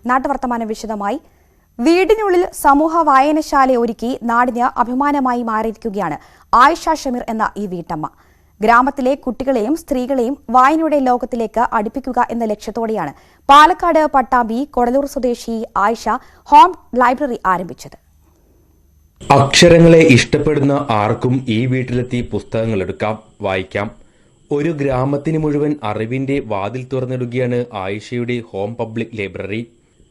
നാട്ടുവർത്തമാനം വിശദമായി. വീടിനുള്ളിൽ സമൂഹ വായനശാല ഒരുക്കി നാടിന് അഭിമാനമായി മാറിയിരിക്കുകയാണ് ആയിഷ ഷമീർ എന്ന ഈ വീട്ടമ്മ. ഗ്രാമത്തിലെ കുട്ടികളെയും സ്ത്രീകളെയും വായനയുടെ ലോകത്തിലേക്ക് അടുപ്പിക്കുക എന്ന ലക്ഷ്യത്തോടെയാണ് പാലക്കാട് പട്ടാമ്പി കൊടലൂർ സ്വദേശി ആയിഷ ഹോം ലൈബ്രറി ആരംഭിച്ചത്. അക്ഷരങ്ങളെ ഇഷ്ടപ്പെടുന്ന ആർക്കും ഈ വീട്ടിലെത്തി പുസ്തകങ്ങൾ എടുക്കാം, വായിക്കാം. ഒരു ഗ്രാമത്തിന് മുഴുവൻ അറിവിന്റെ വാതിൽ തുറന്നിടുകയാണ് ആയിഷയുടെ ഹോം പബ്ലിക് ലൈബ്രറി.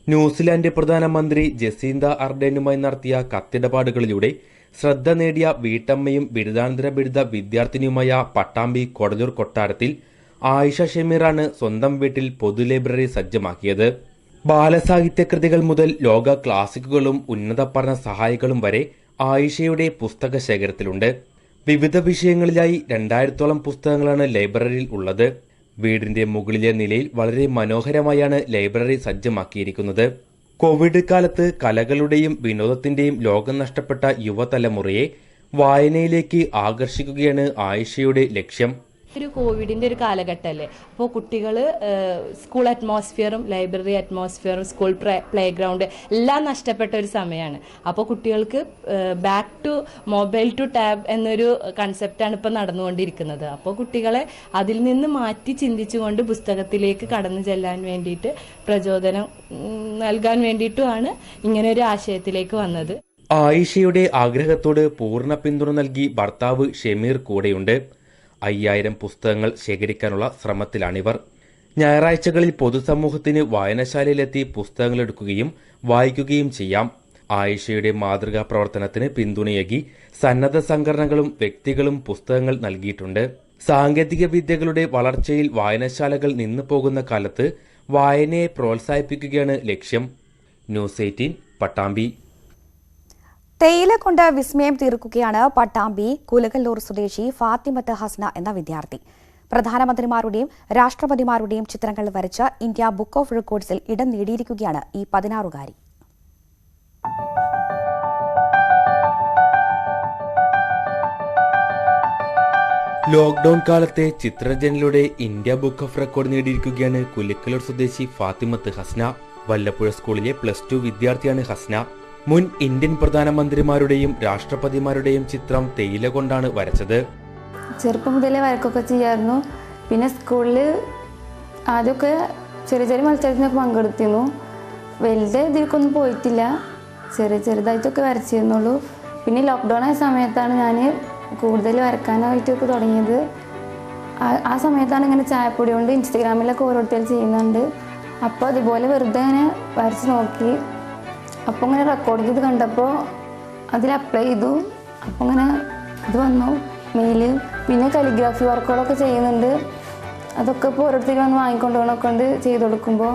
ന്യൂസിലാൻഡ് പ്രധാനമന്ത്രി ജസീന്ത അർഡേനുമായി നടത്തിയ കത്തിടപാടുകളിലൂടെ ശ്രദ്ധ നേടിയ വീട്ടമ്മയും ബിരുദാനന്തര ബിരുദ വിദ്യാർത്ഥിനിയുമായ പട്ടാമ്പി കൊടലൂർ കൊട്ടാരത്തിൽ ആയിഷ ഷമീറാണ് സ്വന്തം വീട്ടിൽ പൊതു ലൈബ്രറി സജ്ജമാക്കിയത്. ബാലസാഹിത്യകൃതികൾ മുതൽ ലോക ക്ലാസിക്കുകളും ഉന്നത പഠന സഹായികളും വരെ ആയിഷയുടെ പുസ്തക ശേഖരത്തിലുണ്ട്. വിവിധ വിഷയങ്ങളിലായി 2000-ഓളം പുസ്തകങ്ങളാണ് ലൈബ്രറിയിൽ ഉള്ളത്. വീടിന്റെ മുകളിലെ നിലയിൽ വളരെ മനോഹരമായാണ് ലൈബ്രറി സജ്ജമാക്കിയിരിക്കുന്നത്. കോവിഡ് കാലത്ത് കലകളുടെയും വിനോദത്തിന്റെയും ലോകം നഷ്ടപ്പെട്ട യുവതലമുറയെ വായനയിലേക്ക് ആകർഷിക്കുകയാണ് ആയിഷയുടെ ലക്ഷ്യം. ഒരു കോവിഡിന്റെ ഒരു കാലഘട്ടമല്ലേ, അപ്പോൾ കുട്ടികൾ സ്കൂൾ അറ്റ്മോസ്ഫിയറും ലൈബ്രറി അറ്റ്മോസ്ഫിയറും സ്കൂൾ പ്ലേ ഗ്രൗണ്ട് എല്ലാം നഷ്ടപ്പെട്ട ഒരു സമയമാണ്. അപ്പോൾ കുട്ടികൾക്ക് back to mobile to tab എന്നൊരു കൺസെപ്റ്റാണ് ഇപ്പോൾ നടന്നുകൊണ്ടിരിക്കുന്നത്. അപ്പോൾ കുട്ടികളെ അതിൽ നിന്ന് മാറ്റി ചിന്തിച്ചുകൊണ്ട് പുസ്തകത്തിലേക്ക് കടന്നു ചെല്ലാൻ വേണ്ടിയിട്ട് പ്രചോദനം നൽകാൻ വേണ്ടിയിട്ടുമാണ് ഇങ്ങനെ ഒരു ആശയത്തിലേക്ക് വന്നത്. ആയിഷയുടെ ആഗ്രഹത്തോട് പൂർണ്ണ പിന്തുണ നൽകി ഭർത്താവ് ഷമീർ കൂടെയുണ്ട്. 5000 പുസ്തകങ്ങൾ ശേഖരിക്കാനുള്ള ശ്രമത്തിലാണിവർ. ഞായറാഴ്ചകളിൽ പൊതുസമൂഹത്തിന് വായനശാലയിലെത്തി പുസ്തകങ്ങൾ എടുക്കുകയും വായിക്കുകയും ചെയ്യാം. ആയിഷയുടെ മാതൃകാ പ്രവർത്തനത്തിന് പിന്തുണയേകി സന്നദ്ധ സംഘടനകളും വ്യക്തികളും പുസ്തകങ്ങൾ നൽകിയിട്ടുണ്ട്. സാങ്കേതിക വിദ്യകളുടെ വളർച്ചയിൽ വായനശാലകൾ നിന്നു പോകുന്ന കാലത്ത് വായനയെ പ്രോത്സാഹിപ്പിക്കുകയാണ് ലക്ഷ്യം. ന്യൂസ് 18 പട്ടാമ്പി. തേയില കൊണ്ട് വിസ്മയം തീർക്കുകയാണ് പട്ടാമ്പി കുലകല്ലൂർ സ്വദേശി ഫാത്തിമത്ത് ഹസ്ന എന്ന വിദ്യാർത്ഥി. പ്രധാനമന്ത്രിമാരുടെയും രാഷ്ട്രപതിമാരുടെയും ചിത്രങ്ങൾ വരച്ച് ഇന്ത്യ ബുക്ക് ഓഫ് റെക്കോർഡ്സിൽ ഇടം നേടിയിരിക്കുകയാണ് ഈ 16-കാരി. ലോക്ഡൌൺ കാലത്തെ ചിത്രരചനയിലൂടെ ഇന്ത്യ ബുക്ക് ഓഫ് റെക്കോർഡ് നേടിയിരിക്കുകയാണ് കുലിക്കലൂർ സ്വദേശി ഫാത്തിമത്ത് ഹസ്ന. വല്ലപ്പുഴ സ്കൂളിലെ +2 വിദ്യാർത്ഥിയാണ് ഹസ്ന. മുൻ ഇന്ത്യൻ പ്രധാനമന്ത്രിമാരുടെയും രാഷ്ട്രപതിമാരുടെയും ചിത്രം തേയില കൊണ്ടാണ് വരച്ചത്. ചെറുപ്പം മുതലേ വരക്കൊക്കെ ചെയ്യായിരുന്നു. പിന്നെ സ്കൂളിൽ ആദ്യമൊക്കെ ചെറിയ ചെറിയ മത്സരത്തിനൊക്കെ പങ്കെടുത്തിരുന്നു. വലുത് ഇതിലേക്കൊന്നും പോയിട്ടില്ല, ചെറുതായിട്ടൊക്കെ വരച്ചിരുന്നുള്ളൂ. പിന്നെ ലോക്ക്ഡൗൺ ആയ സമയത്താണ് ഞാൻ കൂടുതൽ വരക്കാനായിട്ടൊക്കെ തുടങ്ങിയത്. ആ സമയത്താണ് ഇങ്ങനെ ചായപ്പൊടി കൊണ്ട് ഇൻസ്റ്റഗ്രാമിലൊക്കെ ഓരോരുത്തർ ചെയ്യുന്നുണ്ട്. അപ്പോൾ അതുപോലെ വെറുതെ ഇങ്ങനെ വരച്ച് നോക്കി. അപ്പോൾ ഇങ്ങനെ റെക്കോർഡ് ചെയ്ത് കണ്ടപ്പോൾ അതിൽ അപ്ലൈ ചെയ്തു. അപ്പോൾ ഇങ്ങനെ ഇത് വന്നു മെയില്. പിന്നെ കലിഗ്രാഫി വർക്കുകളൊക്കെ ചെയ്യുന്നുണ്ട്. അതൊക്കെ ഇപ്പോൾ ഓരോരുത്തർ വന്ന് വാങ്ങിക്കൊണ്ടുപോകണമൊക്കെ ഉണ്ട് ചെയ്തു കൊടുക്കുമ്പോൾ.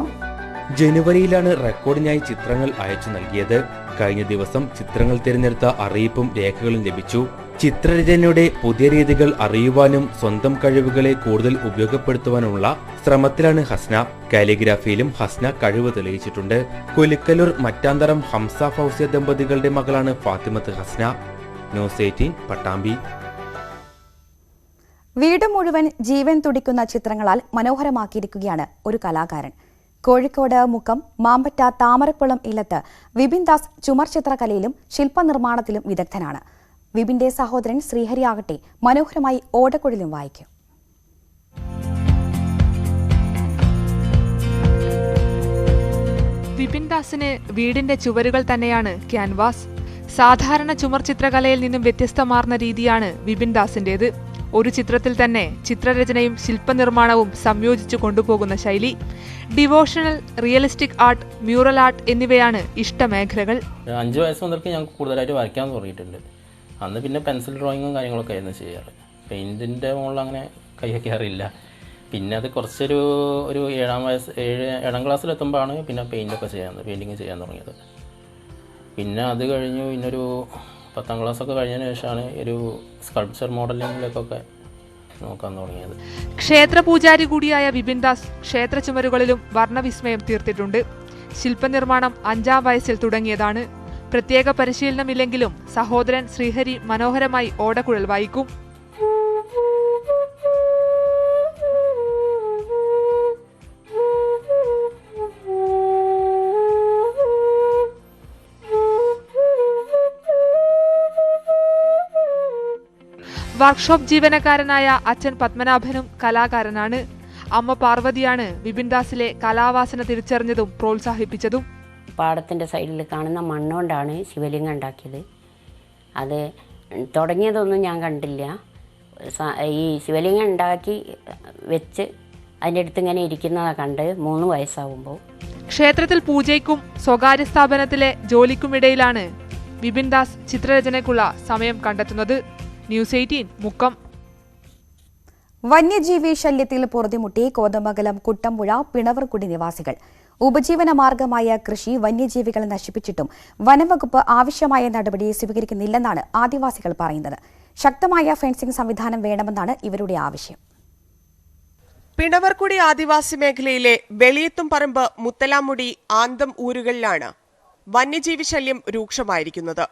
ജനുവരിയിലാണ് റെക്കോർഡിനായി ചിത്രങ്ങൾ അയച്ചു നൽകിയത്. കഴിഞ്ഞ ദിവസം ചിത്രങ്ങൾ തിരഞ്ഞെടുത്ത അറിയിപ്പും രേഖകളും ലഭിച്ചു. ചിത്രരചനയുടെ പുതിയ രീതികൾ അറിയുവാനും സ്വന്തം കഴിവുകളെ കൂടുതൽ ഉപയോഗപ്പെടുത്തുവാനുമുള്ള ശ്രമത്തിലാണ് ഹസ്ന. കാലിഗ്രാഫിയിലും ഹസ്ന കഴിവ് തെളിയിച്ചിട്ടുണ്ട്. കുലിക്കലൂർ മറ്റാന്തരം ഹംസ ഫൗസിയ ദമ്പതികളുടെ മകളാണ് ഫാത്തിമത്ത് ഹസ്ന. ന്യൂസ് 18 പട്ടാമ്പി. വീട് മുഴുവൻ ജീവൻ തുടിക്കുന്ന ചിത്രങ്ങളാൽ മനോഹരമാക്കിയിരിക്കുകയാണ് ഒരു കലാകാരൻ. കോഴിക്കോട് മുക്കം മാമ്പറ്റ താമരക്കുളം ഇല്ലത്ത് വിപിൻ ദാസ് ചുമർ ചിത്രകലയിലും ശില്പനിർമ്മാണത്തിലും വിദഗ്ധനാണ്. വിപിന്റെ സഹോദരൻ ശ്രീഹരി ആകട്ടെ മനോഹരമായി ഓടക്കുഴലും വായിക്കും. വിപിൻ ദാസിന് വീടിന്റെ ചുവരുകൾ തന്നെയാണ് ക്യാൻവാസ്. സാധാരണ ചുമർ ചിത്രകലയിൽ നിന്നും വ്യത്യസ്തമാർന്ന രീതിയാണ് വിപിൻ ദാസിന്റേത്. ഒരു ചിത്രത്തിൽ തന്നെ ചിത്രരചനയും ശില്പനിർമ്മാണവും സംയോജിച്ചു കൊണ്ടുപോകുന്ന ശൈലി. Devotional, realistic art, mural art എന്നിവയാണ് ഇഷ്ടമേഖലകൾ. 5 വയസ്സ് മുതൽക്ക് ഞങ്ങൾക്ക് കൂടുതലായിട്ട് വരയ്ക്കാൻ തുടങ്ങിയിട്ടുണ്ട്. അന്ന് പിന്നെ പെൻസിൽ ഡ്രോയിങ്ങും കാര്യങ്ങളൊക്കെ ആയിരുന്നു ചെയ്യാറ്. പെയിൻറ്റിൻ്റെ മുകളിൽ അങ്ങനെ കൈവയ്ക്കാറില്ല. പിന്നെ അത് കുറച്ചൊരു 7ാം ക്ലാസ്സിലെത്തുമ്പോഴാണ് പിന്നെ പെയിൻറ്റിങ് ചെയ്യാൻ തുടങ്ങിയത്. പിന്നെ അത് കഴിഞ്ഞു പിന്നൊരു 10ാം ക്ലാസ്സൊക്കെ കഴിഞ്ഞതിന് ശേഷമാണ് ഒരു സ്കൾപ്ചർ മോഡലിങ്ങിലേക്കൊക്കെ നോക്കാൻ തുടങ്ങിയത്. ക്ഷേത്രപൂജാരി കൂടിയായ വിപിൻ ദാസ് ക്ഷേത്ര ചുമരുകളിലും വർണ്ണവിസ്മയം തീർത്തിട്ടുണ്ട്. ശില്പനിർമ്മാണം 5ാം വയസ്സിൽ തുടങ്ങിയതാണ്. പ്രത്യേക പരിശീലനമില്ലെങ്കിലും സഹോദരൻ ശ്രീഹരി മനോഹരമായി ഓടക്കുഴൽ വായിക്കും. വർക്ക്ഷോപ്പ് ജീവനക്കാരനായ അച്ഛൻ പത്മനാഭനും കലാകാരനാണ്. അമ്മ പാർവതിയാണ് വിപിൻദാസിലെ കലാവാസന തിരിച്ചറിഞ്ഞതും പ്രോത്സാഹിപ്പിച്ചതും. പാടത്തിൻ്റെ സൈഡിൽ കാണുന്ന മണ്ണുകൊണ്ടാണ് ശിവലിംഗം ഉണ്ടാക്കിയത്. അത് തുടങ്ങിയതൊന്നും ഞാൻ കണ്ടില്ല. ഈ ശിവലിംഗം ഉണ്ടാക്കി വെച്ച് അതിൻ്റെ അടുത്ത് ഇങ്ങനെ ഇരിക്കുന്നതാണ് കണ്ട് 3 വയസ്സാവുമ്പോൾ. ക്ഷേത്രത്തിൽ പൂജയ്ക്കും സ്വകാര്യ സ്ഥാപനത്തിലെ ജോലിക്കുമിടയിലാണ് വിപിൻദാസ് ചിത്രരചനയ്ക്കുള്ള സമയം കണ്ടെത്തുന്നത്. ന്യൂസ് 18 മുക്കം. വന്യജീവി ശല്യത്തിൽ പൊറുതിമുട്ടി കോതമംഗലം കുട്ടമ്പുഴ പിണവർകുടി നിവാസികൾ. ഉപജീവന മാർഗമായ കൃഷി വന്യജീവികളെ നശിപ്പിച്ചിട്ടും വനംവകുപ്പ് ആവശ്യമായ നടപടി സ്വീകരിക്കുന്നില്ലെന്നാണ് ആദിവാസികൾ പറയുന്നത്. ശക്തമായ ഫെൻസിംഗ് സംവിധാനം വേണമെന്നാണ് ഇവരുടെ ആവശ്യം. പിണവർകുടി ആദിവാസി മേഖലയിലെ വെളിയത്തുംപറമ്പ്, മുത്തലാമുടി, ആന്തം ഊരുകളിലാണ് വന്യജീവി ശല്യം രൂക്ഷമായിരിക്കുന്നത്.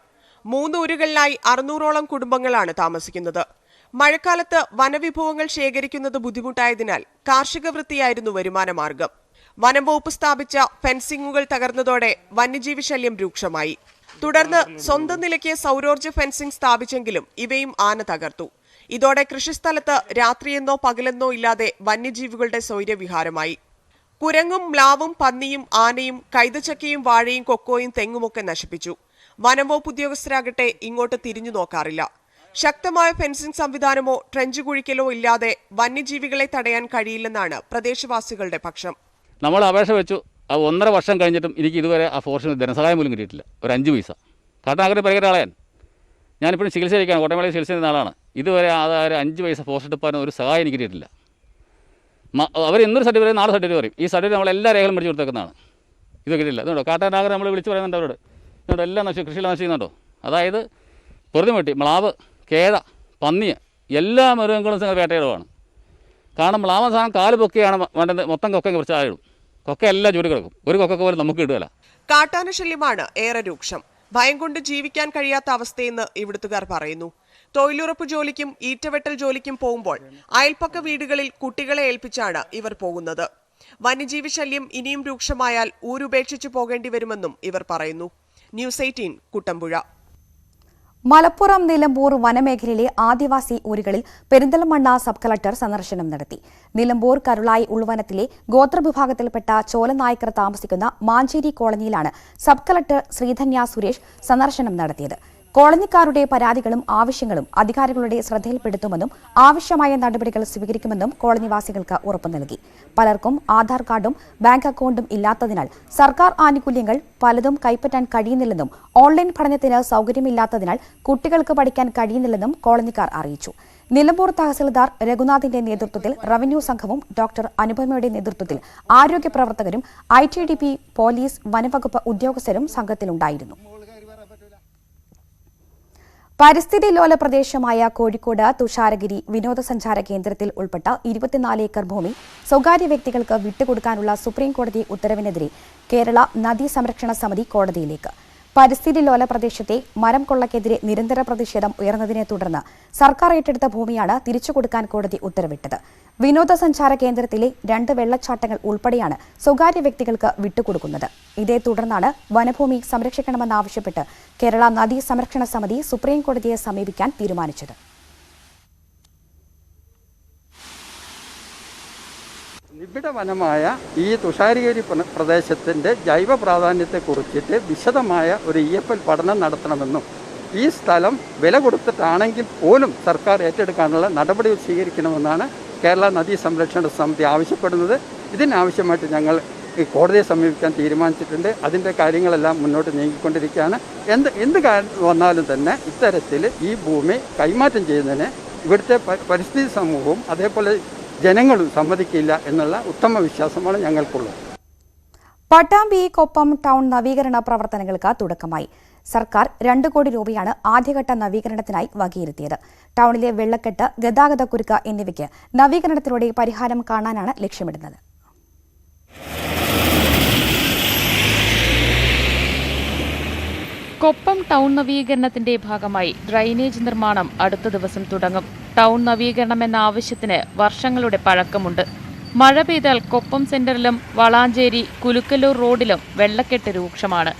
3 ഊരുകളിലായി 600ഓളം കുടുംബങ്ങളാണ് താമസിക്കുന്നത്. മഴക്കാലത്ത് വനവിഭവങ്ങൾ ശേഖരിക്കുന്നത് ബുദ്ധിമുട്ടായതിനാൽ കാർഷിക വൃത്തിയായിരുന്നു വരുമാന മാർഗം. വനം വകുപ്പ് സ്ഥാപിച്ച ഫെൻസിംഗുകൾ തകർന്നതോടെ വന്യജീവി ശല്യം രൂക്ഷമായി. തുടർന്ന് സ്വന്തം നിലയ്ക്ക് സൗരോർജ്ജ ഫെൻസിംഗ് സ്ഥാപിച്ചെങ്കിലും ഇവയും ആന തകർത്തു. ഇതോടെ കൃഷിസ്ഥലത്ത് രാത്രിയെന്നോ പകലെന്നോ ഇല്ലാതെ വന്യജീവികളുടെ സ്വൈര്യവിഹാരമായി. കുരങ്ങും മ്ലാവും പന്നിയും ആനയും കൈതച്ചക്കയും വാഴയും കൊക്കോയും തെങ്ങുമൊക്കെ നശിപ്പിച്ചു. വനം വകുപ്പ് ഉദ്യോഗസ്ഥരാകട്ടെ ഇങ്ങോട്ട് തിരിഞ്ഞു നോക്കാറില്ല. ശക്തമായ ഫെൻസിംഗ് സംവിധാനമോ ട്രെഞ്ച് കുഴിക്കലോ ഇല്ലാതെ വന്യജീവികളെ തടയാൻ കഴിയില്ലെന്നാണ് പ്രദേശവാസികളുടെ പക്ഷം. നമ്മൾ അപേക്ഷ വെച്ചു, 1.5 വർഷം കഴിഞ്ഞിട്ടും എനിക്ക് ഇതുവരെ ആ ഫോറസ്റ്റിന് ധനസഹായം പോലും കിട്ടിയിട്ടില്ല. ഒരു 5 പൈസ. കാട്ടാനഗര പരിഹര ആളാൻ ഞാനിപ്പോഴും ചികിത്സയിലേക്കാണ്, കോട്ടയമലയിൽ ചികിത്സ ചെയ്യുന്ന ആളാണ്. ഇതുവരെ ആ 5 പൈസ ഫോറസ്റ്റ് ഡിപ്പാർട്ട്മെന്റ് ഒരു സഹായം എനിക്ക് കിട്ടിയിട്ടില്ല. അവർ ഇന്നൊരു സർട്ടിഫിക്കറ്റ് 4 സർട്ടിഫിക്കറ്റ് പറയും. ഈ സർട്ടിഫിക്കറ്റ് നമ്മൾ എല്ലാ രേഖകളും പഠിച്ചു കൊടുത്തേക്കുന്നതാണ്. ഇത് കിട്ടിയില്ല. അതുകൊണ്ടോ കാട്ടാനഗര നമ്മൾ വിളിച്ച് പറയുന്നുണ്ട് അവരോട്. ഇതുകൊണ്ട് എല്ലാം കൃഷിയെല്ലാം നശിക്കുന്നുണ്ടോ. അതായത് പൊറുതിമുട്ടി മ്ലാവ്, കേഴ, പന്നിയ എല്ലാ മൃഗങ്ങളും വേട്ടയിടമാണ്. കാരണം മ്ലാവൻ സാധനം കാല് പൊക്കിയാണ് വേണ്ടത്. മൊത്തം കൊക്ക കുറച്ചായിടും. കൊക്ക എല്ലാം ചൂട് കിടക്കും. ഒരു കൊക്ക പോലും നമുക്ക് കിട്ടുകയില്ല. കാട്ടാന ശല്യമാണ് ഏറെ രൂക്ഷം. ഭയം കൊണ്ട് ജീവിക്കാൻ കഴിയാത്ത അവസ്ഥയെന്ന് ഇവിടുത്തുകാർ പറയുന്നു. തൊഴിലുറപ്പ് ജോലിക്കും ഈറ്റവെട്ടൽ ജോലിക്കും പോകുമ്പോൾ അയൽപ്പക്ക വീടുകളിൽ കുട്ടികളെ ഏൽപ്പിച്ചാണ് ഇവർ പോകുന്നത്. വന്യജീവി ശല്യം ഇനിയും രൂക്ഷമായാൽ ഊരുപേക്ഷിച്ചു പോകേണ്ടി വരുമെന്നും ഇവർ പറയുന്നു. ന്യൂസ് 18 കുട്ടമ്പുഴ. മലപ്പുറം നിലമ്പൂർ വനമേഖലയിലെ ആദിവാസി ഊരുകളിൽ പെരിന്തൽമണ്ണ സബ് കളക്ടർ സന്ദർശനം നടത്തി. നിലമ്പൂർ കരുളായി ഉൾവനത്തിലെ ഗോത്രവിഭാഗത്തിൽപ്പെട്ട ചോലനായ്ക്കർ താമസിക്കുന്ന മാഞ്ചേരി കോളനിയിലാണ് സബ് കളക്ടർ ശ്രീധന്യ സുരേഷ് സന്ദർശനം നടത്തിയത്. കോളനിക്കാരുടെ പരാതികളും ആവശ്യങ്ങളും അധികാരികളുടെ ശ്രദ്ധയിൽപ്പെടുത്തുമെന്നും ആവശ്യമായ നടപടികൾ സ്വീകരിക്കുമെന്നും കോളനിവാസികൾക്ക് ഉറപ്പു നൽകി. പലർക്കും ആധാർ കാർഡും ബാങ്ക് അക്കൌണ്ടും ഇല്ലാത്തതിനാൽ സർക്കാർ ആനുകൂല്യങ്ങൾ പലതും കൈപ്പറ്റാൻ കഴിയുന്നില്ലെന്നും ഓൺലൈൻ പഠനത്തിന് സൗകര്യമില്ലാത്തതിനാൽ കുട്ടികൾക്ക് പഠിക്കാൻ കഴിയുന്നില്ലെന്നും കോളനിക്കാർ അറിയിച്ചു. നിലമ്പൂർ തഹസിൽദാർ രഘുനാഥിന്റെ നേതൃത്വത്തിൽ റവന്യൂ സംഘവും ഡോക്ടർ അനുപമയുടെ നേതൃത്വത്തിൽ ആരോഗ്യ പ്രവർത്തകരും ITDP, പോലീസ്, വനംവകുപ്പ് ഉദ്യോഗസ്ഥരും സംഘത്തിലുണ്ടായിരുന്നു. പരിസ്ഥിതി ലോല പ്രദേശമായ കോഴിക്കോട് തുഷാരഗിരി വിനോദസഞ്ചാര കേന്ദ്രത്തിൽ ഉൾപ്പെട്ട 24 ഏക്കർ ഭൂമി സ്വകാര്യ വ്യക്തികൾക്ക് വിട്ടുകൊടുക്കാനുള്ള സുപ്രീംകോടതി ഉത്തരവിനെതിരെ കേരള നദീ സംരക്ഷണ സമിതി കോടതിയിലേക്ക്. പരിസ്ഥിതി ലോല പ്രദേശത്തെ മരം കൊള്ളയ്ക്കെതിരെ നിരന്തര പ്രതിഷേധം ഉയർന്നതിനെ തുടർന്ന് സർക്കാർ ഏറ്റെടുത്ത ഭൂമിയാണ് തിരിച്ചുകൊടുക്കാൻ കോടതി ഉത്തരവിട്ടത്. വിനോദസഞ്ചാര കേന്ദ്രത്തിലെ 2 വെള്ളച്ചാട്ടങ്ങൾ ഉൾപ്പെടെയാണ് സ്വകാര്യ വ്യക്തികൾക്ക് വിട്ടുകൊടുക്കുന്നത്. ഇതേ തുടർന്നാണ് വനഭൂമി സംരക്ഷിക്കണമെന്നാവശ്യപ്പെട്ട് കേരള നദീ സംരക്ഷണ സമിതി സുപ്രീംകോടതിയെ സമീപിക്കാൻ തീരുമാനിച്ചത്. നിബിഡ വനമായ ഈ തുഷാരഗിരി പ്രദേശത്തിൻ്റെ ജൈവ പ്രാധാന്യത്തെക്കുറിച്ചിട്ട് വിശദമായ ഒരു EFL പഠനം നടത്തണമെന്നും ഈ സ്ഥലം വില കൊടുത്തിട്ടാണെങ്കിൽ പോലും സർക്കാർ ഏറ്റെടുക്കാനുള്ള നടപടികൾ സ്വീകരിക്കണമെന്നാണ് കേരള നദീ സംരക്ഷണ സമിതി ആവശ്യപ്പെടുന്നത്. ഇതിനാവശ്യമായിട്ട് ഞങ്ങൾ ഈ കോടതിയെ സമീപിക്കാൻ തീരുമാനിച്ചിട്ടുണ്ട്. അതിൻ്റെ കാര്യങ്ങളെല്ലാം മുന്നോട്ട് നീങ്ങിക്കൊണ്ടിരിക്കുകയാണ്. എന്ത് കാര്യം വന്നാലും തന്നെ ഇത്തരത്തിൽ ഈ ഭൂമി കൈമാറ്റം ചെയ്യുന്നതിന് ഇവിടുത്തെ പരിസ്ഥിതി സമൂഹവും അതേപോലെ ജനങ്ങളും സമ്മതിക്കില്ല എന്നുള്ള ഉത്തമ വിശ്വാസമാണ് ഞങ്ങൾക്കുള്ളത്. പട്ടാമ്പി കൊപ്പം ടൗൺ നവീകരണ പ്രവർത്തനങ്ങൾക്ക് തുടക്കമായി. സർക്കാർ 2 കോടി രൂപയാണ് ആദ്യഘട്ട നവീകരണത്തിനായി വകയിരുത്തിയത്. ടൗണിലെ വെള്ളക്കെട്ട്, ഗതാഗതക്കുരുക്ക് എന്നിവയ്ക്ക് നവീകരണത്തിലൂടെ പരിഹാരം കാണാനാണ് ലക്ഷ്യമിടുന്നത്. കൊപ്പം ടൗൺ നവീകരണത്തിന്റെ ഭാഗമായി ഡ്രൈനേജ് നിർമ്മാണം അടുത്ത ദിവസം തുടങ്ങും. ടൗൺ നവീകരണം എന്ന ആവശ്യത്തിന് വർഷങ്ങളുടെ പഴക്കമുണ്ട്. മഴ പെയ്താൽ കൊപ്പം സെന്ററിലും വളാഞ്ചേരി കുലുക്കല്ലൂർ റോഡിലും വെള്ളക്കെട്ട് രൂക്ഷമാണ്.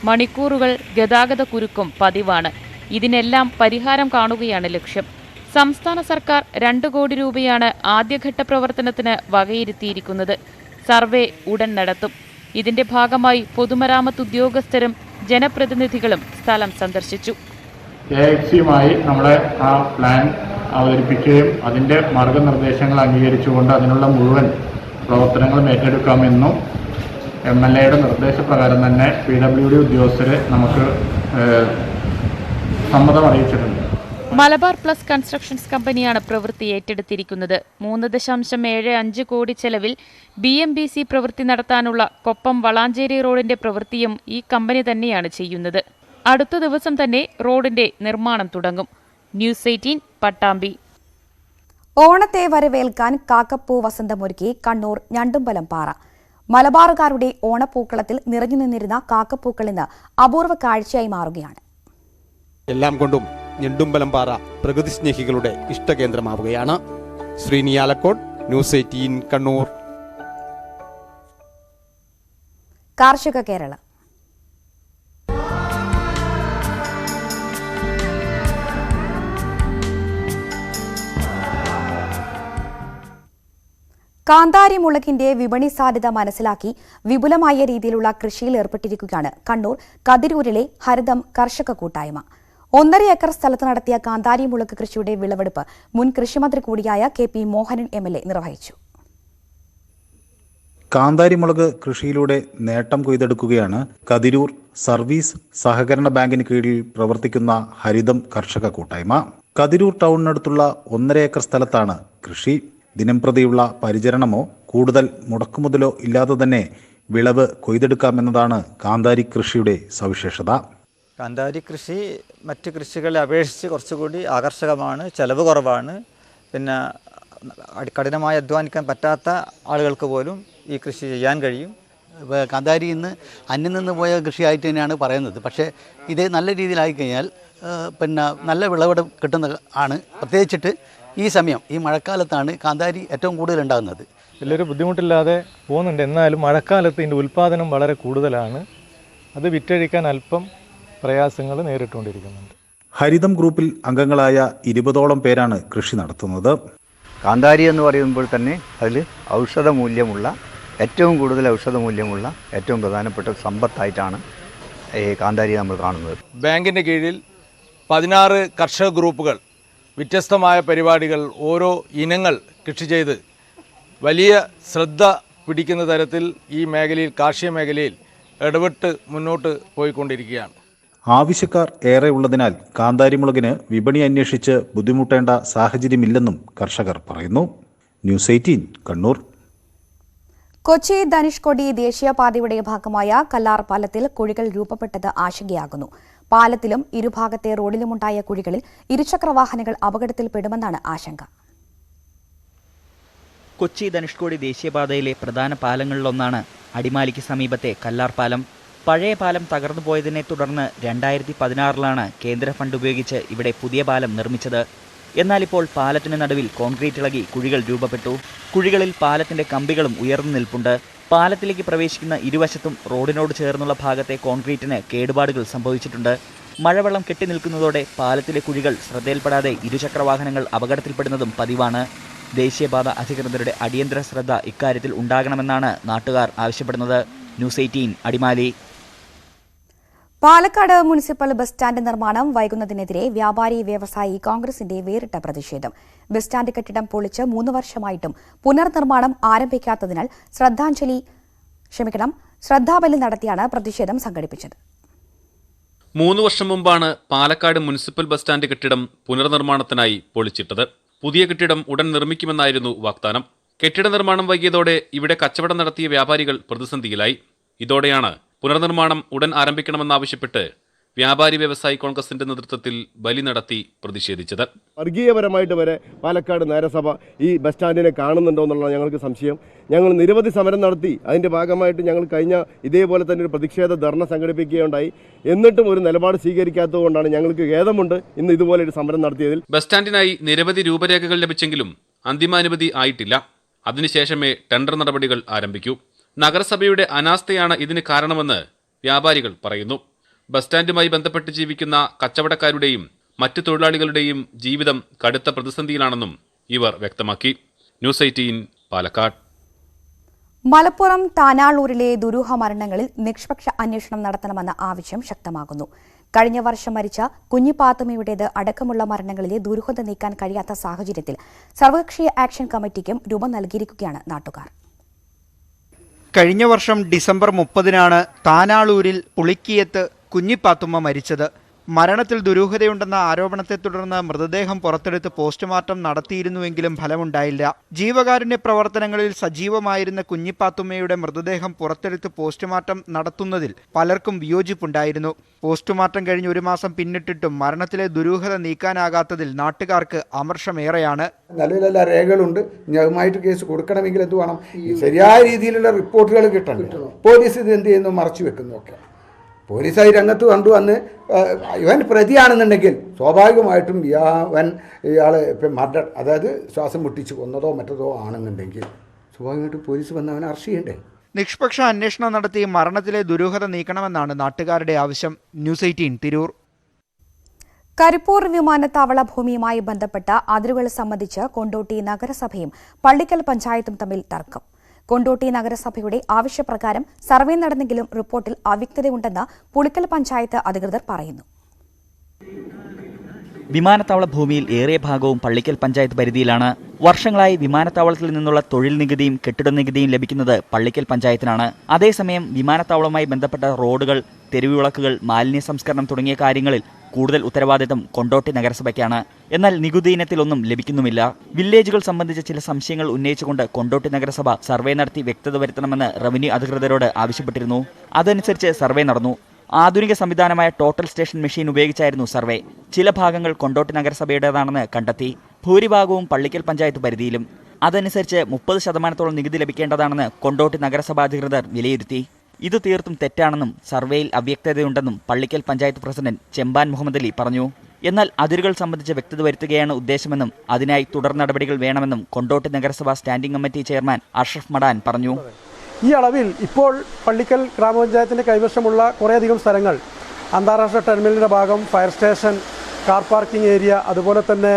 മണിക്കൂറുകൾ ഗതാഗത കുരുക്കും പതിവാണ്. ഇതിനെല്ലാം പരിഹാരം കാണുകയാണ് ലക്ഷ്യം. സംസ്ഥാന സർക്കാർ 2 കോടി രൂപയാണ് ആദ്യഘട്ട പ്രവർത്തനത്തിന് വകയിരുത്തിയിരിക്കുന്നത്. സർവേ ഉടൻ നടത്തും. ഇതിന്റെ ഭാഗമായി പൊതുമരാമത്ത് ഉദ്യോഗസ്ഥരും ജനപ്രതിനിധികളും സ്ഥലം സന്ദർശിച്ചു. KIFC-യുമായി നമ്മളെ ആ പ്ലാൻ അവതരിപ്പിക്കുകയും അതിൻ്റെ മാർഗനിർദ്ദേശങ്ങൾ അംഗീകരിച്ചുകൊണ്ട് അതിനുള്ള മുഴുവൻ പ്രവർത്തനങ്ങളും ഏറ്റെടുക്കാമെന്നും MLAയുടെ നിർദ്ദേശപ്രകാരം തന്നെ PWD ഉദ്യോഗസ്ഥരെ നമുക്ക് സമ്മതം അറിയിച്ചിട്ടുണ്ട്. മലബാർ പ്ലസ് കൺസ്ട്രക്ഷൻസ് കമ്പനിയാണ് പ്രവൃത്തി ഏറ്റെടുത്തിരിക്കുന്നത്. 3.75 കോടി ചെലവിൽ BMBC പ്രവൃത്തി നടത്താനുള്ള കൊപ്പം വളാഞ്ചേരി റോഡിന്റെ പ്രവൃത്തിയും ഈ കമ്പനി തന്നെയാണ് ചെയ്യുന്നത്. അടുത്ത ദിവസം തന്നെ റോഡിന്റെ നിർമ്മാണം തുടങ്ങും. ന്യൂസ് 18 പട്ടാമ്പി. ഓണത്തെ വരവേൽക്കാൻ കാക്കപ്പൂ വസന്തമൊരുക്കി കണ്ണൂർ ഞണ്ടുമ്പലം പാറ. മലബാറുകാരുടെ ഓണപ്പൂക്കളത്തിൽ നിറഞ്ഞു നിന്നിരുന്ന കാക്കപ്പൂക്കൾ ഇന്ന് അപൂർവ കാഴ്ചയായി മാറുകയാണ്. എല്ലാം കൊണ്ടും ഞണ്ടുമ്പലം പാറ പ്രകൃതി സ്നേഹികളുടെ ഇഷ്ടകേന്ദ്രമാവുകയാണ്. ശ്രീനി ആലക്കോട്, ന്യൂസ് 18 കണ്ണൂർ. കാർഷിക കേരള. കാന്താരി മുളകിന്റെ വിപണി സാധ്യത മനസ്സിലാക്കി വിപുലമായ രീതിയിലുള്ള കൃഷിയിൽ ഏർപ്പെട്ടിരിക്കുകയാണ് കണ്ണൂർ കതിരൂരിലെ ഹരിതം കർഷക കൂട്ടായ്മ. 1.5 ഏക്കർ സ്ഥലത്ത് നടത്തിയ കാന്താരി മുളക് കൃഷിയുടെ വിളവെടുപ്പ് മുൻ കൃഷിമന്ത്രി കൂടിയായ KP മോഹനൻ MLA നിർവഹിച്ചു. കാന്താരി മുളക് കൃഷിയിലൂടെ നേട്ടം കൊയ്തെടുക്കുകയാണ് കതിരൂർ സർവീസ് സഹകരണ ബാങ്കിന് കീഴിൽ പ്രവർത്തിക്കുന്ന ഹരിതം കർഷക കൂട്ടായ്മ. കതിരൂർ ടൗണിനടുത്തുള്ള 1.5 ഏക്കർ സ്ഥലത്താണ് കൃഷി. ദിനംപ്രതിയുള്ള പരിചരണമോ കൂടുതൽ മുടക്കുമുതലോ ഇല്ലാതെ തന്നെ വിളവ് കൊയ്തെടുക്കാമെന്നതാണ് കാന്താരി കൃഷിയുടെ സവിശേഷത. കാന്താരി കൃഷി മറ്റ് കൃഷികളെ അപേക്ഷിച്ച് കുറച്ചുകൂടി ആകർഷകമാണ്, ചെലവ് കുറവാണ്. പിന്നെ കഠിനമായി അധ്വാനിക്കാൻ പറ്റാത്ത ആളുകൾക്ക് പോലും ഈ കൃഷി ചെയ്യാൻ കഴിയും. കാന്താരി ഇന്ന് അന്യം നിന്ന് പോയ കൃഷിയായിട്ട് തന്നെയാണ് പറയുന്നത്. പക്ഷേ ഇത് നല്ല രീതിയിലായി കഴിഞ്ഞാൽ പിന്നെ നല്ല വിളവെടുപ്പ് കിട്ടുന്ന ആണ്. പ്രത്യേകിച്ചിട്ട് ഈ സമയം ഈ മഴക്കാലത്താണ് കാന്താരി ഏറ്റവും കൂടുതൽ ഉണ്ടാകുന്നത്. വലിയൊരു ബുദ്ധിമുട്ടില്ലാതെ പോകുന്നുണ്ട്. എന്നാലും മഴക്കാലത്ത് ഇതിൻ്റെ ഉൽപ്പാദനം വളരെ കൂടുതലാണ്. അത് വിറ്റഴിക്കാൻ അല്പം പ്രയാസങ്ങൾ നേരിട്ടുകൊണ്ടിരിക്കുന്നുണ്ട്. ഹരിതം ഗ്രൂപ്പിൽ അംഗങ്ങളായ 20ഓളം പേരാണ് കൃഷി നടത്തുന്നത്. കാന്താരി എന്ന് പറയുമ്പോൾ തന്നെ അതിൽ ഔഷധമൂല്യമുള്ള ഏറ്റവും കൂടുതൽ ഔഷധമൂല്യമുള്ള ഏറ്റവും പ്രധാനപ്പെട്ട സമ്പത്തായിട്ടാണ് ഈ കാന്താരി നമ്മൾ കാണുന്നത്. ബാങ്കിൻ്റെ കീഴിൽ 16 കർഷക ഗ്രൂപ്പുകൾ വ്യത്യസ്തമായ പരിപാടികൾ, ഓരോ ഇനങ്ങൾ കൃഷി ചെയ്ത് വലിയ ശ്രദ്ധ പിടിക്കുന്ന തരത്തിൽ ഈ മേഖലയിൽ, കാർഷിക മേഖലയിൽ ഇടപെട്ട് മുന്നോട്ട് പോയിക്കൊണ്ടിരിക്കുകയാണ്. ആവശ്യക്കാർ ഏറെ ഉള്ളതിനാൽ കാന്താരി മുളകിന് വിപണി അന്വേഷിച്ച് ബുദ്ധിമുട്ടേണ്ട സാഹചര്യമില്ലെന്നും കർഷകർ പറയുന്നു. ന്യൂസ് 18 കണ്ണൂർ. കൊച്ചി ധനുഷ്കോടി ദേശീയപാതയുടെ ഭാഗമായ കല്ലാർ പാലത്തിൽ കുഴികൾ രൂപപ്പെട്ടത് ആശങ്കയാകുന്നു. പാലത്തിലും ഇരുഭാഗത്തെ റോഡിലുമുണ്ടായ കുഴികളിൽ ഇരുചക്രവാഹനങ്ങൾ അപകടത്തിൽപ്പെടുമെന്നാണ് ആശങ്ക. കൊച്ചി ധനുഷ്കോടി ദേശീയപാതയിലെ പ്രധാന പാലങ്ങളിലൊന്നാണ് അടിമാലിക്ക് സമീപത്തെ കല്ലാർ പാലം. പഴയ പാലം തകർന്നു പോയതിനെ തുടർന്ന് 2016-ലാണ് കേന്ദ്ര ഫണ്ട് ഉപയോഗിച്ച് ഇവിടെ പുതിയ പാലം നിർമ്മിച്ചത്. എന്നാൽ ഇപ്പോൾ പാലത്തിന് നടുവിൽ കോൺക്രീറ്റ് ഇളകി കുഴികൾ രൂപപ്പെട്ടു. കുഴികളിൽ പാലത്തിന്റെ കമ്പികളും ഉയർന്നു നിൽപ്പുണ്ട്. പാലത്തിലേക്ക് പ്രവേശിക്കുന്ന ഇരുവശത്തും റോഡിനോട് ചേർന്നുള്ള ഭാഗത്തെ കോൺക്രീറ്റിന് കേടുപാടുകൾ സംഭവിച്ചിട്ടുണ്ട്. മഴവെള്ളം കെട്ടിനിൽക്കുന്നതോടെ പാലത്തിലെ കുഴികൾ ശ്രദ്ധയിൽപ്പെടാതെ ഇരുചക്രവാഹനങ്ങൾ അപകടത്തിൽപ്പെടുന്നതും പതിവാണ്. ദേശീയപാത അധികൃതരുടെ അടിയന്തര ശ്രദ്ധ ഇക്കാര്യത്തിൽ ഉണ്ടാകണമെന്നാണ് നാട്ടുകാർ ആവശ്യപ്പെടുന്നത്. News 18 Adimali. Palakkad municipal bus stand നിർമ്മാണം വൈകുന്നതിനെതിരെ വ്യാപാരി വ്യവസായി കോൺഗ്രസിന്റെ വേറിട്ട പ്രതിഷേധം. ബസ് സ്റ്റാൻഡ് കെട്ടിടം പൊളിച്ച് 3 വർഷമായിട്ടും പുനർനിർമ്മാണം ആരംഭിക്കാത്തതിനാൽ ശ്രദ്ധാബലി നടത്തിയാണ് പ്രതിഷേധം സംഘടിപ്പിച്ചത്. 3 വർഷം മുമ്പാണ് പാലക്കാട് മുനിസിപ്പൽ ബസ് സ്റ്റാൻഡ് കെട്ടിടം പുനർനിർമ്മാണത്തിനായി പൊളിച്ചിട്ടത്. പുതിയ കെട്ടിടം ഉടൻ നിർമ്മിക്കുമെന്നായിരുന്നു വാഗ്ദാനം. കെട്ടിട നിർമ്മാണം വൈകിയതോടെ ഇവിടെ കച്ചവടം നടത്തിയ വ്യാപാരികൾ പ്രതിസന്ധിയിലായി. ഇതോടെയാണ് പുനർനിർമ്മാണം ഉടൻ ആരംഭിക്കണമെന്നാവശ്യപ്പെട്ട് വ്യാപാരി വ്യവസായി കോൺഗ്രസിന്റെ നേതൃത്വത്തിൽ ബലി നടത്തി പ്രതിഷേധിച്ചത്. വർഗീയപരമായിട്ട് വരെ പാലക്കാട് നഗരസഭ ഈ ബസ് സ്റ്റാൻഡിനെ കാണുന്നുണ്ടോ എന്നുള്ള ഞങ്ങൾക്ക് സംശയം. ഞങ്ങൾ നിരവധി സമരം നടത്തി. അതിന്റെ ഭാഗമായിട്ട് ഞങ്ങൾ കഴിഞ്ഞ ഇതേപോലെ തന്നെ ഒരു പ്രതിഷേധ ധർണ സംഘടിപ്പിക്കുകയുണ്ടായി. എന്നിട്ടും ഒരു നിലപാട് സ്വീകരിക്കാത്തതുകൊണ്ടാണ് ഞങ്ങൾക്ക് ഖേദമുണ്ട് ഇന്ന് ഇതുപോലെ ഒരു സമരം നടത്തിയതിൽ. ബസ് സ്റ്റാൻഡിനായി നിരവധി രൂപരേഖകൾ ലഭിച്ചെങ്കിലും അന്തിമാനുമതി ആയിട്ടില്ല. അതിനുശേഷമേ ടെൻഡർ നടപടികൾ ആരംഭിക്കൂ. നഗരസഭയുടെ അനാസ്ഥയാണ് ഇതിന് കാരണമെന്ന് വ്യാപാരികൾ പറയുന്നു. ബസ് സ്റ്റാൻഡുമായി ബന്ധപ്പെട്ട് ജീവിക്കുന്ന കച്ചവടക്കാരുടെയും മറ്റ് തൊഴിലാളികളുടെയും ജീവിതം കടുത്ത പ്രതിസന്ധിയിലാണെന്നും ഇവർ വ്യക്തമാക്കി. ന്യൂസ് 18 പാലക്കാട്. മലപ്പുറം താനാളൂരിലെ ദുരൂഹ മരണങ്ങളിൽ നിഷ്പക്ഷ അന്വേഷണം നടത്തണമെന്ന ആവശ്യം ശക്തമാകുന്നു. കഴിഞ്ഞ വർഷം മരിച്ച കുഞ്ഞിപ്പാത്തുമ്മയുടേത് അടക്കമുള്ള മരണങ്ങളിലെ ദുരൂഹത നീക്കാൻ കഴിയാത്ത സാഹചര്യത്തിൽ സർവകക്ഷി ആക്ഷൻ കമ്മിറ്റിക്കും രൂപം നൽകിയിരിക്കുകയാണ് നാട്ടുകാർ. കഴിഞ്ഞ വർഷം ഡിസംബർ 30-നാണ് താനാളൂരിൽ പുളിക്കിയത്ത് കുഞ്ഞിപ്പാത്തുമ്മ മരിച്ചത്. മരണത്തിൽ ദുരൂഹതയുണ്ടെന്ന ആരോപണത്തെ തുടർന്ന് മൃതദേഹം പുറത്തെടുത്ത് പോസ്റ്റ്മോർട്ടം നടത്തിയിരുന്നുവെങ്കിലും ഫലമുണ്ടായില്ല. ജീവകാരുണ്യ പ്രവർത്തനങ്ങളിൽ സജീവമായിരുന്ന കുഞ്ഞിപ്പാത്തുമ്മയുടെ മൃതദേഹം പുറത്തെടുത്ത് പോസ്റ്റ്മോർട്ടം നടത്തുന്നതിൽ പലർക്കും വിയോജിപ്പുണ്ടായിരുന്നു. പോസ്റ്റ്മോർട്ടം കഴിഞ്ഞ് 1 മാസം പിന്നിട്ടിട്ടും മരണത്തിലെ ദുരൂഹത നീക്കാനാകാത്തതിൽ നാട്ടുകാർക്ക് അമർഷമേറെയാണ്. നിലവിലെല്ലാ രേഖകളുണ്ട്. അതുമായിട്ട് കേസ് കൊടുക്കണമെങ്കിൽ എന്ത് വേണം? ശരിയായ രീതിയിലുള്ള റിപ്പോർട്ടുകൾ കിട്ടണം. പോലീസ് ഇത് എന്ത് ചെയ്യുന്നു? മറച്ചു വെക്കുന്നു. ഒക്കെ പോലീസായി രംഗത്ത് കൊണ്ടുവന്ന് ഇവൻ പ്രതിയാണെന്നുണ്ടെങ്കിൽ സ്വാഭാവികമായിട്ടും ഇയാൾ ഇപ്പം മർഡർ, അതായത് ശ്വാസം മുട്ടിച്ച് കൊന്നതോ മറ്റതോ ആണെന്നുണ്ടെങ്കിൽ സ്വാഭാവികമായിട്ടും പോലീസ് വന്ന് അവനെ അറസ്റ്റ് ചെയ്യണ്ടേ? നിഷ്പക്ഷ അന്വേഷണം നടത്തി മരണത്തിലെ ദുരൂഹത നീക്കണമെന്നാണ് നാട്ടുകാരുടെ ആവശ്യം. ന്യൂസ് 18 തിരൂർ. കരിപ്പൂർ വിമാനത്താവള ഭൂമിയുമായി ബന്ധപ്പെട്ട അതിരുകൾ സംബന്ധിച്ച് കൊണ്ടോട്ടി നഗരസഭയും പള്ളിക്കൽ പഞ്ചായത്തും തമ്മിൽ തർക്കം. കൊണ്ടോട്ടി നഗരസഭയുടെ ആവശ്യപ്രകാരം സർവേ നടന്നെങ്കിലും റിപ്പോർട്ടിൽ അവ്യക്തതയുണ്ടെന്ന് പുളിക്കൽ പഞ്ചായത്ത് അധികൃതർ പറയുന്നു. വിമാനത്താവള ഭൂമിയിൽ ഏറിയ ഭാഗവും പള്ളിക്കൽ പഞ്ചായത്ത് പരിധിയിലാണ്. വർഷങ്ങളായി വിമാനത്താവളത്തിൽ നിന്നുള്ള തൊഴിൽ നികുതിയും കെട്ടിട നികുതിയും ലഭിക്കുന്നത് പള്ളിക്കൽ പഞ്ചായത്തിനാണ്. അതേസമയം വിമാനത്താവളവുമായി ബന്ധപ്പെട്ട റോഡുകൾ, തെരുവുവിളക്കുകൾ, മാലിന്യ സംസ്കരണം തുടങ്ങിയ കാര്യങ്ങളിൽ കൂടുതൽ ഉത്തരവാദിത്തം കൊണ്ടോട്ടി നഗരസഭയ്ക്കാണ്. എന്നാൽ നികുതി ഇനത്തിലൊന്നും ലഭിക്കുന്നുമില്ല. വില്ലേജുകൾ സംബന്ധിച്ച ചില സംശയങ്ങൾ ഉന്നയിച്ചുകൊണ്ട് കൊണ്ടോട്ടി നഗരസഭ സർവേ നടത്തി വ്യക്തത വരുത്തണമെന്ന് റവന്യൂ അധികൃതരോട് ആവശ്യപ്പെട്ടിരുന്നു. അതനുസരിച്ച് സർവേ നടന്നു. ആധുനിക സംവിധാനമായ ടോട്ടൽ സ്റ്റേഷൻ മെഷീൻ ഉപയോഗിച്ചായിരുന്നു സർവേ. ചില ഭാഗങ്ങൾ കൊണ്ടോട്ടി നഗരസഭയുടേതാണെന്ന് കണ്ടെത്തി. ഭൂരിഭാഗവും പള്ളിക്കൽ പഞ്ചായത്ത് പരിധിയിലും. അതനുസരിച്ച് 30% നികുതി ലഭിക്കേണ്ടതാണെന്ന് കൊണ്ടോട്ടി നഗരസഭാ അധികൃതർ വിലയിരുത്തി. ഇത് തീർത്തും തെറ്റാണെന്നും സർവേയിൽ അവ്യക്തതയുണ്ടെന്നും പള്ളിക്കൽ പഞ്ചായത്ത് പ്രസിഡന്റ് ചെമ്പാൻ മുഹമ്മദ് അലി പറഞ്ഞു. എന്നാൽ അതിരുകൾ സംബന്ധിച്ച് വ്യക്തത വരുത്തുകയാണ് ഉദ്ദേശമെന്നും അതിനായി തുടർ നടപടികൾ വേണമെന്നും കൊണ്ടോട്ടി നഗരസഭാ സ്റ്റാൻഡിംഗ് കമ്മിറ്റി ചെയർമാൻ അഷ്റഫ് മടാൻ പറഞ്ഞു. ഈ അളവിൽ ഇപ്പോൾ പള്ളിക്കൽ ഗ്രാമപഞ്ചായത്തിൻ്റെ കൈവശമുള്ള കുറേയധികം സ്ഥലങ്ങൾ, അന്താരാഷ്ട്ര ടെർമിനലിൻ്റെ ഭാഗം, fire station, car parking area, അതുപോലെ തന്നെ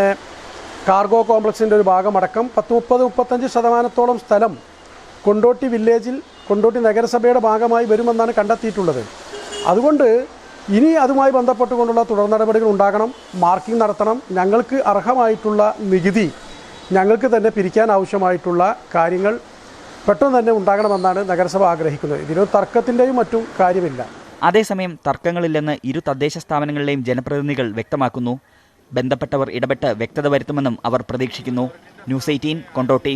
കാർഗോ കോംപ്ലക്സിൻ്റെ ഒരു ഭാഗമടക്കം 30-35% സ്ഥലം കൊണ്ടോട്ടി വില്ലേജിൽ കൊണ്ടോട്ടി നഗരസഭയുടെ ഭാഗമായി വരുമെന്നാണ് കണ്ടെത്തിയിട്ടുള്ളത്. അതുകൊണ്ട് ഇനി അതുമായി ബന്ധപ്പെട്ടുകൊണ്ടുള്ള തുടർ നടപടികൾ ഉണ്ടാകണം, മാർക്കിംഗ് നടത്തണം. ഞങ്ങൾക്ക് അർഹമായിട്ടുള്ള നികുതി ഞങ്ങൾക്ക് തന്നെ പിരിക്കാൻ ആവശ്യമായിട്ടുള്ള കാര്യങ്ങൾ പെട്ടെന്ന് തന്നെ ഉണ്ടാകണമെന്നാണ് നഗരസഭ ആഗ്രഹിക്കുന്നത്. ഇതിന് തർക്കത്തിൻ്റെയും മറ്റും കാര്യമില്ല. അതേസമയം തർക്കങ്ങളില്ലെന്ന് ഇരു തദ്ദേശ സ്ഥാപനങ്ങളിലെയും ജനപ്രതിനിധികൾ വ്യക്തമാക്കുന്നു. ബന്ധപ്പെട്ടവർ ഇടപെട്ട് വ്യക്തത വരുത്തുമെന്നും അവർ പ്രതീക്ഷിക്കുന്നു. ന്യൂസ് 18 കൊണ്ടോട്ടി.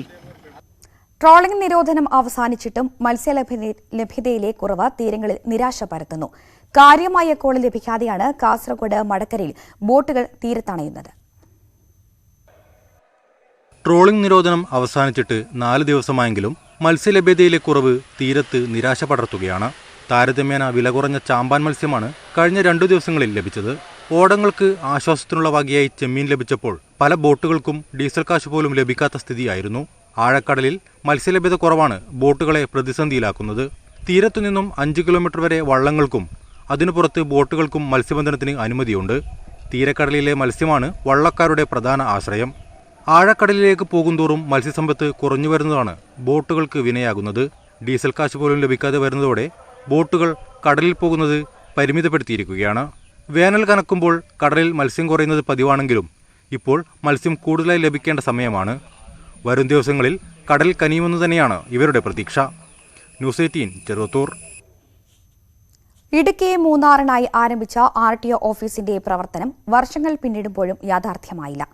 ട്രോളിംഗ് നിരോധനം അവസാനിച്ചിട്ടും മത്സ്യലഭ്യതയിലെ കുറവ് തീരങ്ങളിൽ നിരാശ പരത്തുന്നു. കാര്യമായ കോള് ലഭിക്കാതെയാണ് കാസർഗോഡ് മടക്കരയിൽ ബോട്ടുകൾ തീരത്തണയുന്നത്. ട്രോളിംഗ് നിരോധനം അവസാനിച്ചിട്ട് 4 ദിവസമായെങ്കിലും മത്സ്യലഭ്യതയിലെ കുറവ് തീരത്ത് നിരാശ പടർത്തുകയാണ്. താരതമ്യേന വില കുറഞ്ഞ ചാമ്പാൻ മത്സ്യമാണ് കഴിഞ്ഞ 2 ദിവസങ്ങളിൽ ലഭിച്ചത്. ഓടങ്ങൾക്ക് ആശ്വാസത്തിനുള്ള വകയായി ചെമ്മീൻ ലഭിച്ചപ്പോൾ പല ബോട്ടുകൾക്കും ഡീസൽ കാശ് പോലും ലഭിക്കാത്ത സ്ഥിതിയായിരുന്നു. ആഴക്കടലിൽ മത്സ്യലഭ്യത കുറവാണ് ബോട്ടുകളെ പ്രതിസന്ധിയിലാക്കുന്നത്. തീരത്തുനിന്നും 5 കിലോമീറ്റർ വരെ വള്ളങ്ങൾക്കും അതിനു പുറത്ത് ബോട്ടുകൾക്കും മത്സ്യബന്ധനത്തിന് അനുമതിയുണ്ട്. തീരക്കടലിലെ മത്സ്യമാണ് വള്ളക്കാരുടെ പ്രധാന ആശ്രയം. ആഴക്കടലിലേക്ക് പോകുന്തോറും മത്സ്യസമ്പത്ത് കുറഞ്ഞു വരുന്നതാണ് ബോട്ടുകൾക്ക് വിനയാകുന്നത്. ഡീസൽ കാശ് പോലും ലഭിക്കാതെ വരുന്നതോടെ ബോട്ടുകൾ കടലിൽ പോകുന്നത് പരിമിതപ്പെടുത്തിയിരിക്കുകയാണ്. വേനൽ കനക്കുമ്പോൾ കടലിൽ മത്സ്യം കുറയുന്നത് പതിവാണെങ്കിലും ഇപ്പോൾ മത്സ്യം കൂടുതലായി ലഭിക്കേണ്ട സമയമാണ്. വരും ദിവസങ്ങളിൽ കടൽ കനിയുമെന്ന് തന്നെയാണ് ഇവരുടെ പ്രതീക്ഷ. ന്യൂസ് 18 ചെറുവത്തൂർ. ഇടുക്കി മൂന്നാറിനായി ആരംഭിച്ച RTO ഓഫീസിന്റെ പ്രവർത്തനം വർഷങ്ങൾ പിന്നിടുമ്പോഴും യാഥാർത്ഥ്യമായില്ല.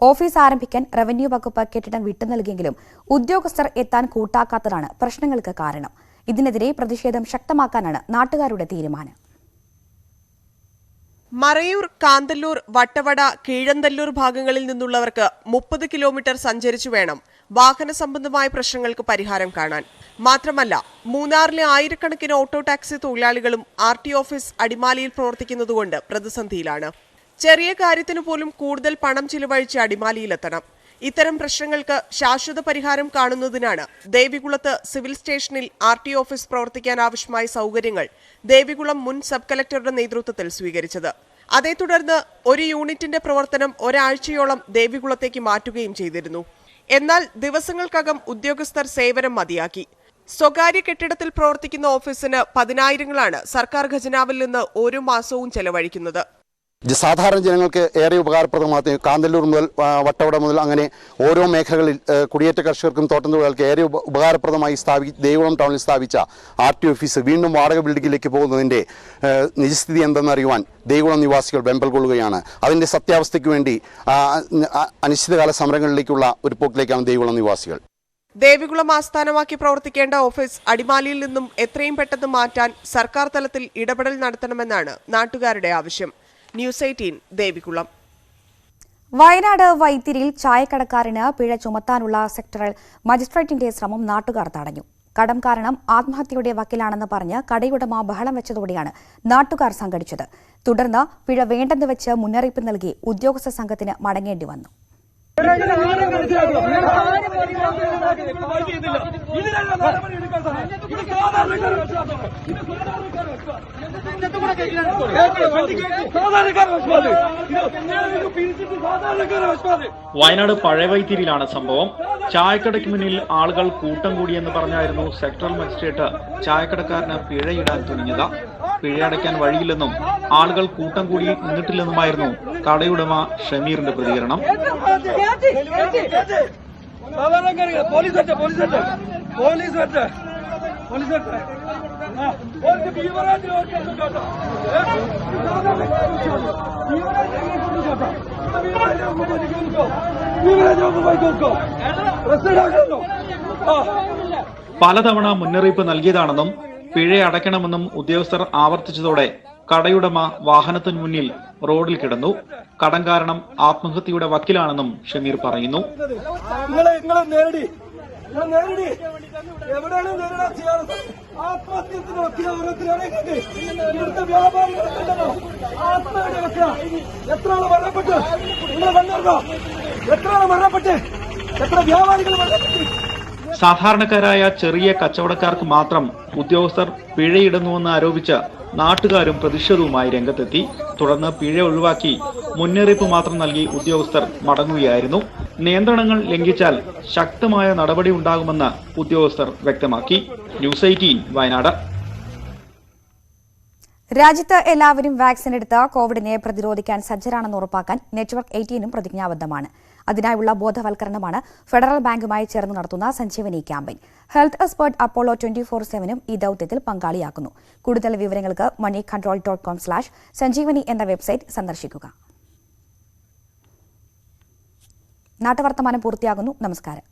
ഓഫീസ് ആരംഭിക്കാൻ റവന്യൂ വകുപ്പ് കെട്ടിടം വിട്ടു നൽകിയെങ്കിലും ഉദ്യോഗസ്ഥർ എത്താൻ കൂട്ടാക്കാത്തതാണ് പ്രശ്നങ്ങൾക്ക് കാരണം. ഇതിനെതിരെ പ്രതിഷേധം ശക്തമാക്കാനാണ് നാട്ടുകാരുടെ തീരുമാനം. മറയൂർ, കാന്തല്ലൂർ, വട്ടവട, കീഴന്തല്ലൂർ ഭാഗങ്ങളിൽ നിന്നുള്ളവർക്ക് 30 കിലോമീറ്റർ സഞ്ചരിച്ചു വേണം വാഹന സംബന്ധമായ പ്രശ്നങ്ങൾക്ക് പരിഹാരം കാണാൻ. മാത്രമല്ല, മൂന്നാറിലെ ആയിരക്കണക്കിന് ഓട്ടോ ടാക്സി തൊഴിലാളികളും RTO ഓഫീസ് അടിമാലിയിൽ പ്രവർത്തിക്കുന്നതുകൊണ്ട് പ്രതിസന്ധിയിലാണ്. ചെറിയ കാര്യത്തിനു പോലും കൂടുതൽ പണം ചിലവഴിച്ച് അടിമാലിയിലെത്തണം. ഇത്തരം പ്രശ്നങ്ങൾക്ക് ശാശ്വത പരിഹാരം കാണുന്നതിനാണ് ദേവികുളത്ത് സിവിൽ സ്റ്റേഷനിൽ RTO ഓഫീസ് പ്രവർത്തിക്കാൻ ആവശ്യമായ സൗകര്യങ്ങൾ ദേവികുളം മുൻ സബ് കളക്ടറുടെ നേതൃത്വത്തിൽ സ്വീകരിച്ചത്. അതേ തുടർന്ന് ഒരു യൂണിറ്റിന്റെ പ്രവർത്തനം ഒരാഴ്ചയോളം ദേവികുളത്തേക്ക് മാറ്റുകയും ചെയ്തിരുന്നു. എന്നാൽ ദിവസങ്ങൾക്കകം ഉദ്യോഗസ്ഥർ സേവനം മതിയാക്കി. സ്വകാര്യ കെട്ടിടത്തിൽ പ്രവർത്തിക്കുന്ന ഓഫീസിന് പതിനായിരങ്ങളാണ് സർക്കാർ ഖജനാവിൽ നിന്ന് ഓരോ മാസവും ചെലവഴിക്കുന്നത്. സാധാരണ ജനങ്ങൾക്ക് ഏറെ ഉപകാരപ്രദമാകുന്ന കാന്തല്ലൂർ മുതൽ വട്ടവട മുതൽ അങ്ങനെ ഓരോ മേഖലകളിൽ കുടിയേറ്റ കർഷകർക്കും തോട്ടം തൊഴിലാളികൾക്ക് ഏറെ ഉപകാരപ്രദമായി ദേവികുളം ടൗണിൽ സ്ഥാപിച്ച RT ഓഫീസ് വീണ്ടും വാടക ബിൽഡിംഗിലേക്ക് പോകുന്നതിൻ്റെ നിജസ്ഥിതി എന്തെന്നറിയുവാൻ ദേവികുളം നിവാസികൾ വെമ്പൽ കൊള്ളുകയാണ്. അതിൻ്റെ സത്യാവസ്ഥയ്ക്ക് വേണ്ടി അനിശ്ചിതകാല സമരങ്ങളിലേക്കുള്ള ഒരു പോക്കിലേക്കാണ് ദേവികുളം നിവാസികൾ. ദേവികുളം ആസ്ഥാനമാക്കി പ്രവർത്തിക്കേണ്ട ഓഫീസ് അടിമാലിയിൽ നിന്നും എത്രയും പെട്ടെന്ന് മാറ്റാൻ സർക്കാർ തലത്തിൽ ഇടപെടൽ നടത്തണമെന്നാണ് നാട്ടുകാരുടെ ആവശ്യം. ന്യൂസ് 18 ദേവികുളം. വയനാട് വൈത്തിരിയിൽ ചായക്കടക്കാരന് പിഴ ചുമത്താനുള്ള സെക്ടറൽ മജിസ്ട്രേറ്റിന്റെ ശ്രമം നാട്ടുകാർ തടഞ്ഞു. കടം കാരണം ആത്മഹത്യയുടെ വക്കിലാണെന്ന് പറഞ്ഞ് കടയുടമ ബഹളം വെച്ചതോടെയാണ് നാട്ടുകാർ സംഘടിച്ചത്. തുടർന്ന് പിഴ വേണ്ടെന്ന് വെച്ച് മുന്നറിയിപ്പ് നൽകി ഉദ്യോഗസ്ഥ സംഘത്തിന് മടങ്ങേണ്ടി വന്നു. വയനാട് പഴയവൈത്തിരിയിലാണ് സംഭവം. ചായക്കടയ്ക്ക് മുന്നിൽ ആളുകൾ കൂട്ടം കൂടിയെന്ന് പറഞ്ഞായിരുന്നു സെക്ടറൽ മജിസ്ട്രേറ്റ് ചായക്കടക്കാരന് പിഴയിടാൻ തുനിഞ്ഞത്. പിഴയടയ്ക്കാൻ വഴിയില്ലെന്നും ആളുകൾ കൂട്ടം കൂടി നിന്നിട്ടില്ലെന്നുമായിരുന്നു കടയുടമ ഷമീറിന്റെ പ്രതികരണം. പലതവണ മുന്നറിയിപ്പ് നൽകിയതാണെന്നും പിഴ അടയ്ക്കണമെന്നും ഉദ്യോഗസ്ഥർ ആവർത്തിച്ചതോടെ കടയുടമ വാഹനത്തിനു മുന്നിൽ റോഡിൽ കിടന്നു. കടം കാരണം ആത്മഹത്യയുടെ വക്കിലാണെന്നും ഷമീർ പറയുന്നു. സാധാരണക്കാരായ ചെറിയ കച്ചവടക്കാർക്ക് മാത്രം ഉദ്യോഗസ്ഥർ പിഴയിടുന്നുവെന്ന് ആരോപിച്ച് നാട്ടുകാരും പ്രതിഷേധവുമായി രംഗത്തെത്തി. തുടർന്ന് പിഴ ഒഴിവാക്കി മുന്നറിയിപ്പ് മാത്രം നൽകി ഉദ്യോഗസ്ഥർ മടങ്ങുകയായിരുന്നു. നിയന്ത്രണങ്ങൾ ലംഘിച്ചാൽ ശക്തമായ നടപടി ഉണ്ടാകുമെന്ന് ഉദ്യോഗസ്ഥർ വ്യക്തമാക്കി. ന്യൂസ് 18 വയനാട്. രാജ്യത്ത് എല്ലാവരും വാക്സിൻ എടുത്ത് കോവിഡിനെ പ്രതിരോധിക്കാൻ സജ്ജരാണെന്ന് ഉറപ്പാക്കാൻ നെറ്റ്വർക്ക് 18 പ്രതിജ്ഞാബദ്ധമാണ്. അതിനായുള്ള ബോധവൽക്കരണമാണ് ഫെഡറൽ ബാങ്കുമായി ചേർന്ന് നടത്തുന്ന Sanjeevani campaign. Health expert Apollo 24/7 ഈ ദൌത്യത്തിൽ പങ്കാളിയാക്കുന്നു. കൂടുതൽ വിവരങ്ങൾക്ക് moneycontrol.com/sanjeevani എന്ന വെബ്സൈറ്റ് സന്ദർശിക്കുക. നാട്ടുവർത്തമാനം പൂർത്തിയാകുന്നു. നമസ്കാരം.